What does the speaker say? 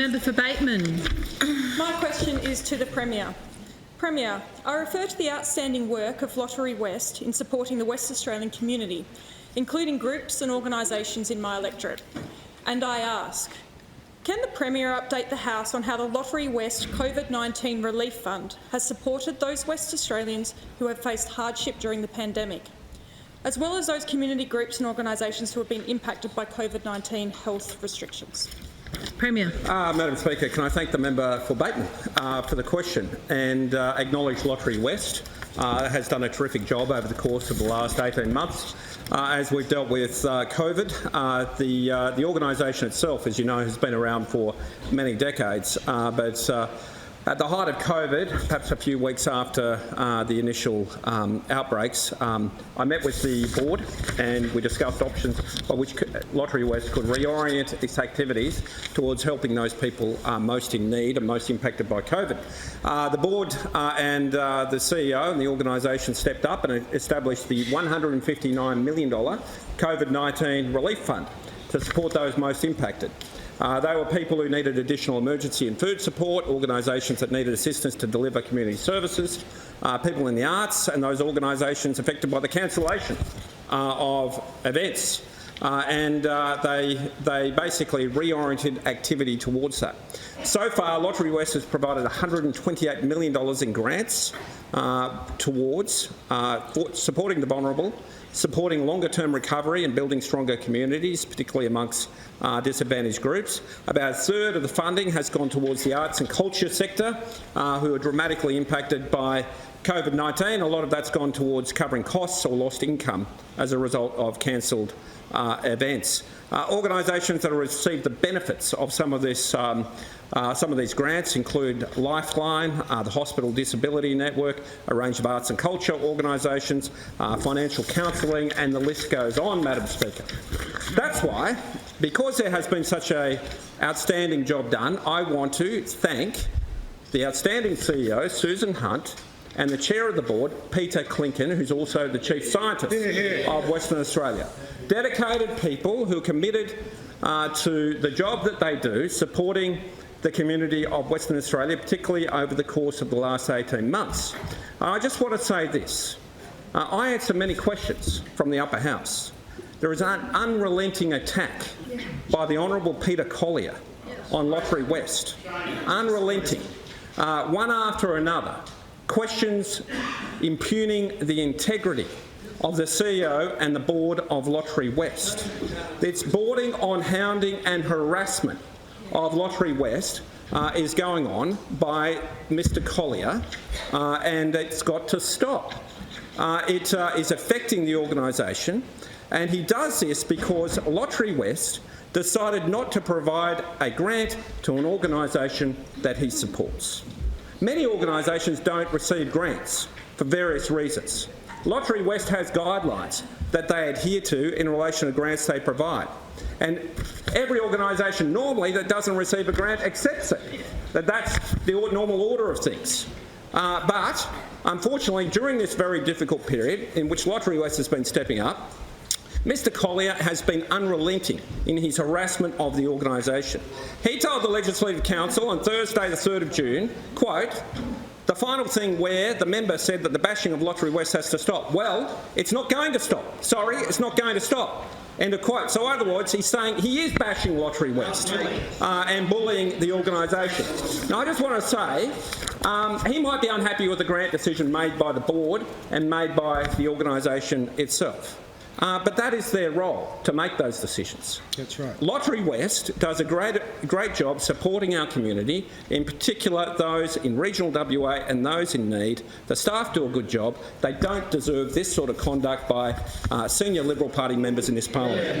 Member for Bateman. My question is to the Premier. Premier, I refer to the outstanding work of Lottery West in supporting the West Australian community, including groups and organisations in my electorate. And I ask, can the Premier update the House on how the Lottery West COVID-19 Relief Fund has supported those West Australians who have faced hardship during the pandemic, as well as those community groups and organisations who have been impacted by COVID-19 health restrictions? Premier. Madam Speaker, can I thank the member for Bateman for the question and acknowledge Lottery West has done a terrific job over the course of the last 18 months. As we've dealt with COVID, the organisation itself, as you know, has been around for many decades, but at the height of COVID, perhaps a few weeks after the initial outbreaks, I met with the board and we discussed options by which Lottery West could reorient its activities towards helping those people most in need and most impacted by COVID. The board and the CEO and the organisation stepped up and established the $159 million COVID-19 Relief Fund to support those most impacted. They were people who needed additional emergency and food support, organisations that needed assistance to deliver community services, people in the arts and those organisations affected by the cancellation of events. They basically reoriented activity towards that. So far, Lottery West has provided $128 million in grants towards supporting the vulnerable, supporting longer-term recovery and building stronger communities, particularly amongst disadvantaged groups. About a third of the funding has gone towards the arts and culture sector, who are dramatically impacted by COVID-19. A lot of that's gone towards covering costs or lost income as a result of cancelled events. Organisations that have received the benefits of some of these grants include Lifeline, the Hospital Disability Network, a range of arts and culture organisations, financial counselling, and the list goes on, Madam Speaker. That's why, because there has been such an outstanding job done, I want to thank the outstanding CEO, Susan Hunt, and the chair of the board, Peter Clinken, who's also the chief scientist of Western Australia. Dedicated people who are committed to the job that they do, supporting the community of Western Australia, particularly over the course of the last 18 months. I just want to say this. I answer many questions from the upper house. There is an unrelenting attack by the Honourable Peter Collier on Lottery West. Unrelenting. One after another. Questions impugning the integrity of the CEO and the board of Lottery West. It's bordering on hounding and harassment of Lottery West is going on by Mr Collier, and it's got to stop. It is affecting the organisation, and he does this because Lottery West decided not to provide a grant to an organisation that he supports. Many organisations don't receive grants for various reasons. Lottery West has guidelines that they adhere to in relation to grants they provide. And every organisation normally that doesn't receive a grant accepts it. That's the normal order of things. But unfortunately, during this very difficult period in which Lottery West has been stepping up, Mr Collier has been unrelenting in his harassment of the organisation. He told the Legislative Council on Thursday the 3rd of June, quote, the final thing where the member said that the bashing of Lottery West has to stop. Well, it's not going to stop. Sorry, it's not going to stop. End of quote. So in other words, he's saying he is bashing Lottery West and bullying the organisation. Now, I just want to say he might be unhappy with the grant decision made by the board and made by the organisation itself. But that is their role, to make those decisions. That's right. Lottery West does a great job supporting our community, in particular those in regional WA and those in need. The staff do a good job. They don't deserve this sort of conduct by senior Liberal Party members in this parliament.